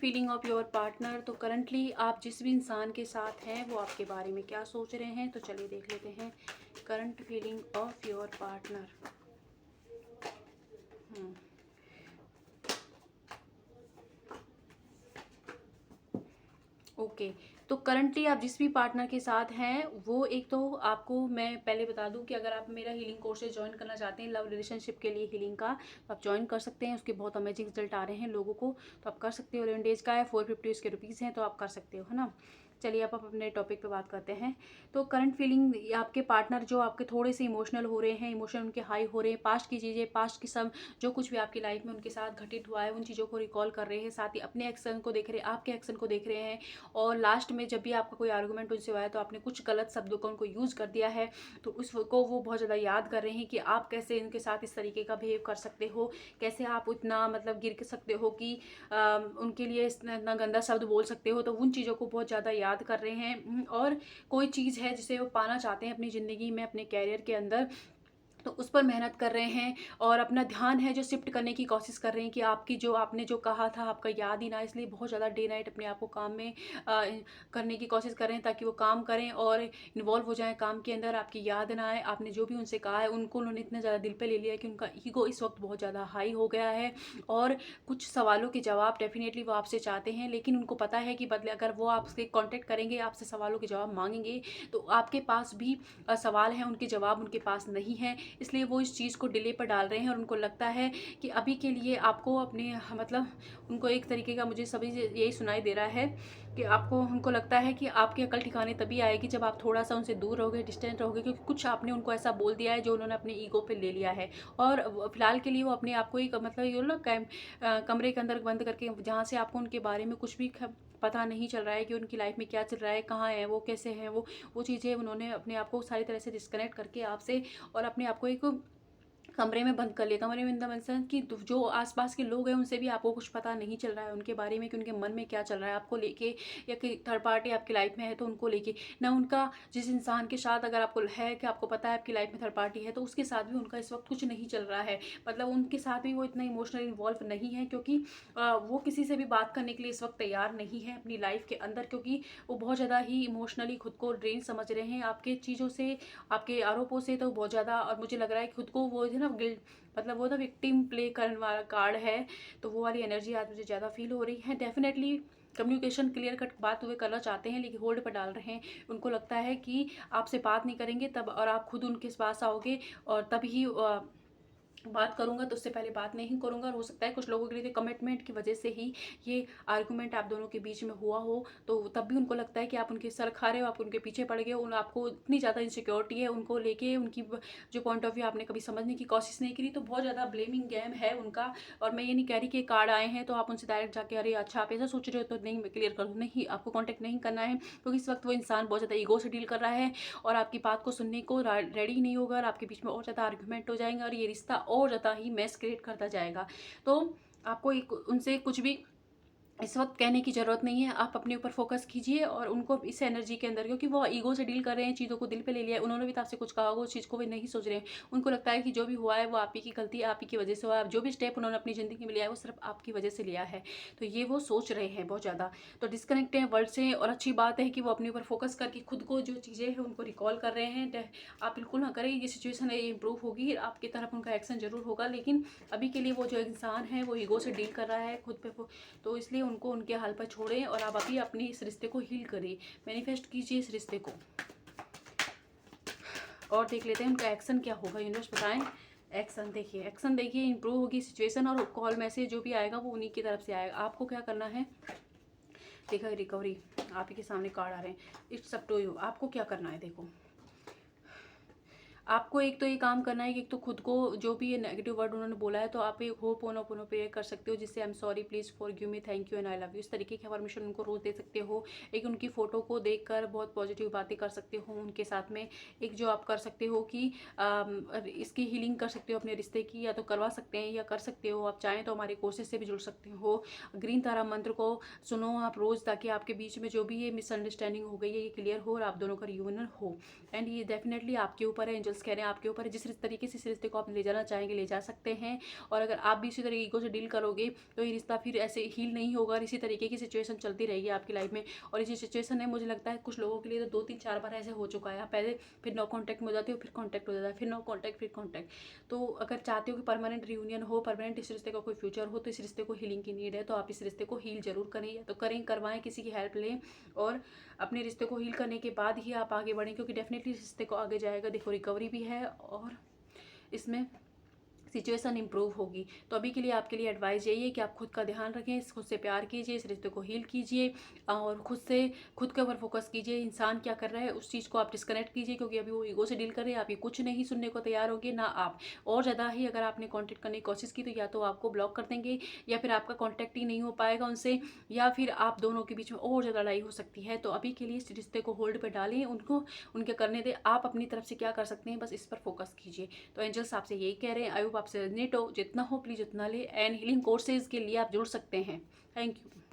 Feeling of your partner. तो currently आप जिस भी इंसान के साथ हैं वो आपके बारे में क्या सोच रहे हैं, तो चलिए देख लेते हैं। Current feeling of your partner. Okay. तो करंटली आप जिस भी पार्टनर के साथ हैं वो, एक तो आपको मैं पहले बता दूं कि अगर आप मेरा हीलिंग कोर्सेज ज्वाइन करना चाहते हैं लव रिलेशनशिप के लिए हीलिंग का, तो आप ज्वाइन कर सकते हैं। उसके बहुत अमेजिंग रिजल्ट आ रहे हैं लोगों को, तो आप कर सकते हो। 11 डेज का है, 450 इसके रुपीज़ हैं, तो आप कर सकते हो, है ना। चलिए आप अपने टॉपिक पे बात करते हैं। तो करंट फीलिंग, आपके पार्टनर जो आपके थोड़े से इमोशनल हो रहे हैं, इमोशन उनके हाई हो रहे हैं, पास्ट की चीज़ें, पास्ट की सब जो कुछ भी आपकी लाइफ में उनके साथ घटित हुआ है उन चीज़ों को रिकॉल कर रहे हैं, साथ ही अपने एक्शन को देख रहे हैं, आपके एक्शन को देख रहे हैं। और लास्ट में जब भी आपका कोई आर्गूमेंट उनसे हुआ है तो आपने कुछ गलत शब्दों का उनको यूज़ कर दिया है, तो उसको वो बहुत ज़्यादा याद कर रहे हैं कि आप कैसे उनके साथ इस तरीके का बिहेव कर सकते हो, कैसे आप इतना मतलब गिर सकते हो कि उनके लिए इतना गंदा शब्द बोल सकते हो। तो उन चीज़ों को बहुत ज़्यादा याद कर रहे हैं। और कोई चीज़ है जिसे वो पाना चाहते हैं अपनी ज़िंदगी में, अपने कैरियर के अंदर, तो उस पर मेहनत कर रहे हैं। और अपना ध्यान है जो शिफ्ट करने की कोशिश कर रहे हैं कि आपकी जो आपने जो कहा था आपका याद ही ना, इसलिए बहुत ज़्यादा डे नाइट अपने आप को काम में करने की कोशिश कर रहे हैं ताकि वो काम करें और इन्वॉल्व हो जाएं काम के अंदर, आपकी याद ना आए। आपने जो भी उनसे कहा है उनको उन्होंने इतना ज़्यादा दिल पे ले लिया है कि उनका ईगो इस वक्त बहुत ज़्यादा हाई हो गया है। और कुछ सवालों के जवाब डेफिनेटली वो आपसे चाहते हैं, लेकिन उनको पता है कि बदले अगर वो आपसे कॉन्टेक्ट करेंगे, आपसे सवालों के जवाब मांगेंगे, तो आपके पास भी सवाल हैं, उनके जवाब उनके पास नहीं है। इसलिए वो इस चीज़ को डिले पर डाल रहे हैं और उनको लगता है कि अभी के लिए आपको अपने मतलब उनको एक तरीके का, मुझे सभी यही सुनाई दे रहा है कि आपको, उनको लगता है कि आपकी अकल ठिकाने तभी आएगी जब आप थोड़ा सा उनसे दूर रहोगे, डिस्टेंट रहोगे, क्योंकि कुछ आपने उनको ऐसा बोल दिया है जो उन्होंने अपने ईगो पे ले लिया है। और फिलहाल के लिए वो अपने आप को ही मतलब ये ना कमरे के अंदर बंद करके, जहाँ से आपको उनके बारे में कुछ भी पता नहीं चल रहा है कि उनकी लाइफ में क्या चल रहा है, कहाँ है वो, कैसे हैं वो चीज़ें उन्होंने अपने आप को सारी तरह से डिस्कनेक्ट करके आपसे और अपने आप को एक कमरे में बंद कर लिया। कमरे में इन द सेंस कि जो आसपास के लोग हैं उनसे भी आपको कुछ पता नहीं चल रहा है उनके बारे में कि उनके मन में क्या चल रहा है आपको लेके, या कि थर्ड पार्टी आपकी लाइफ में है तो उनको लेके ना। उनका जिस इंसान के साथ अगर आपको है कि आपको पता है आपकी लाइफ में थर्ड पार्टी है, तो उसके साथ भी उनका इस वक्त कुछ नहीं चल रहा है। मतलब उनके साथ भी वो इतना इमोशनल इन्वॉल्व नहीं है, क्योंकि वो किसी से भी बात करने के लिए इस वक्त तैयार नहीं है अपनी लाइफ के अंदर, क्योंकि वो बहुत ज़्यादा ही इमोशनली खुद को ड्रेन समझ रहे हैं आपके चीज़ों से, आपके आरोपों से। तो बहुत ज़्यादा, और मुझे लग रहा है कि खुद को वो है ना गिल्ट, मतलब वो तो विक्टिम प्ले करने वाला कार्ड है, तो वो वाली एनर्जी आज मुझे ज़्यादा फील हो रही है। डेफिनेटली कम्युनिकेशन क्लियर कट बात हुए करना चाहते हैं, लेकिन होल्ड पर डाल रहे हैं। उनको लगता है कि आपसे बात नहीं करेंगे तब, और आप खुद उनके पास आओगे और तब ही बात करूंगा, तो उससे पहले बात नहीं करूंगा। और हो सकता है कुछ लोगों के लिए कमिटमेंट की वजह से ही ये आर्गुमेंट आप दोनों के बीच में हुआ हो, तो तब भी उनको लगता है कि आप उनके सर खा रहे हो, आप उनके पीछे पड़ गए, आपको इतनी ज़्यादा इनसिक्योरिटी है उनको लेके, उनकी जो पॉइंट ऑफ व्यू आपने कभी समझने की कोशिश नहीं करी। तो बहुत ज़्यादा ब्लेमिंग गेम है उनका। और मैं ये नहीं कह रही कि कार्ड आए हैं तो आप उनसे डायरेक्ट जाके अरे अच्छा आप ऐसा सोच रहे हो तो नहीं मैं क्लियर कर दूँ, नहीं, आपको कॉन्टेक्ट नहीं करना है, क्योंकि इस वक्त वो इंसान बहुत ज़्यादा ईगो से डील कर रहा है और आपकी बात को सुनने को रेडी नहीं होगा, और आपके बीच में और ज़्यादा आर्ग्यूमेंट हो जाएंगे और ये रिश्ता और ज़्यादा ही मैस क्रिएट करता जाएगा। तो आपको एक उनसे कुछ भी इस वक्त कहने की ज़रूरत नहीं है। आप अपने ऊपर फोकस कीजिए और उनको इस एनर्जी के अंदर, क्योंकि वो ईगो से डील कर रहे हैं, चीज़ों को दिल पे ले लिया है, उन्होंने भी तो आपसे कुछ कहा होगा, उस चीज़ को वे नहीं सोच रहे हैं। उनको लगता है कि जो भी हुआ है वो आप ही की गलती है, आप ही की वजह से हुआ है, जो भी स्टेप उन्होंने अपनी ज़िंदगी में लिया है वो सिर्फ आपकी वजह से लिया है। तो ये वो सोच रहे हैं बहुत ज़्यादा। तो डिस्कनेक्ट हैं वर्ल्ड से, और अच्छी बात है कि वो अपने ऊपर फोकस करके खुद को जो चीज़ें हैं उनको रिकॉल कर रहे हैं। आप बिल्कुल ना करें, ये सिचुएशन है, ये इंप्रूव होगी, आपकी तरफ उनका एक्शन जरूर होगा, लेकिन अभी के लिए वो जो इंसान है वो ईगो से डील कर रहा है खुद पे, तो इसलिए उनको उनके हाल पर छोड़ें और आप अभी अपनी इस रिश्ते को हील करिए, मैनिफेस्ट कीजिए इस रिश्ते को। और देख लेते हैं उनका एक्शन क्या होगा, यूनिवर्स बताएं। एक्शन देखिए, इंप्रूव होगी सिचुएशन, और कॉल मैसेज जो भी आएगा वो उन्हीं की तरफ से आएगा। आपको क्या करना है, देखा रिकवरी आप ही के सामने कार्ड आ रहे हैं, इट्स अप टू यू, आपको क्या करना है। देखो आपको एक तो ये काम करना है कि एक तो खुद को जो भी ये नेगेटिव वर्ड उन्होंने बोला है, तो आप एक होपोनोपोनो प्रेयर कर सकते हो, जिससे I am sorry, please forgive me, thank you and I love you, इस तरीके की परमिशन उनको रोज़ दे सकते हो। एक उनकी फ़ोटो को देखकर बहुत पॉजिटिव बातें कर सकते हो उनके साथ में। एक जो आप कर सकते हो कि इसकी हीलिंग कर सकते हो अपने रिश्ते की, या तो करवा सकते हैं या कर सकते हो, आप चाहें तो हमारे कोर्सेज से भी जुड़ सकते हो। ग्रीन तारा मंत्र को सुनो आप रोज़, ताकि आपके बीच में जो भी ये मिसअंडरस्टैंडिंग हो गई है ये क्लियर हो और आप दोनों का रियूनियन हो। एंड ये डेफिनेटली आपके ऊपर है, एंजल एंजल्स कह रहे हैं आपके ऊपर, जिस तरीके से इस रिश्ते को आप ले जाना चाहेंगे ले जा सकते हैं। और अगर आप भी इसी तरीके से डील करोगे तो ये रिश्ता फिर ऐसे हील नहीं होगा, इसी तरीके की सिचुएशन चलती रहेगी आपकी लाइफ में। और ये सिचुएशन है, मुझे लगता है कुछ लोगों के लिए तो 2-3-4 बार ऐसे हो चुका है। आप पहले फिर नो कॉन्टैक्ट में हो जाते हो, फिर कॉन्टैक्ट हो जाता है, फिर नो कॉन्टैक्ट, फिर कॉन्टैक्ट। तो अगर चाहते हो कि परमानेंट रियूनियन हो, परमानेंट इस रिश्ते का कोई फ्यूचर हो, तो इस रिश्ते को हीलिंग की नीड है, तो आप इस रिश्ते को हील जरूर करें, या तो करें, करवाएं, किसी की हेल्प लें और अपने रिश्ते को हील करने के बाद ही आप आगे बढ़ें, क्योंकि डेफिनेटली इस रिश्ते को आगे जाएगा। देखो रिकवरी भी है और इसमें सिचुएशन इंप्रूव होगी। तो अभी के लिए आपके लिए एडवाइस यही है कि आप खुद का ध्यान रखें, खुद से प्यार कीजिए, इस रिश्ते को हील कीजिए और खुद के ऊपर फोकस कीजिए। इंसान क्या कर रहा है उस चीज़ को आप डिस्कनेक्ट कीजिए, क्योंकि अभी वो ईगो से डील कर रहे हैं, आप ये कुछ नहीं सुनने को तैयार होंगे ना आप। और ज़्यादा ही अगर आपने कॉन्टैक्ट करने की कोशिश की तो या तो आपको ब्लॉक कर देंगे, या फिर आपका कॉन्टैक्ट ही नहीं हो पाएगा उनसे, या फिर आप दोनों के बीच में और ज़्यादा लड़ाई हो सकती है। तो अभी के लिए इस रिश्ते को होल्ड पर डालें, उनको उनके करने दें। आप अपनी तरफ से क्या कर सकते हैं बस इस पर फोकस कीजिए। तो एंजल्स आपसे यही कह रहे हैं, आई होप आपसे रेजोनेट हो, जितना हो प्लीज़ उतना ले। एंड हीलिंग कोर्सेज के लिए आप जुड़ सकते हैं। Thank you.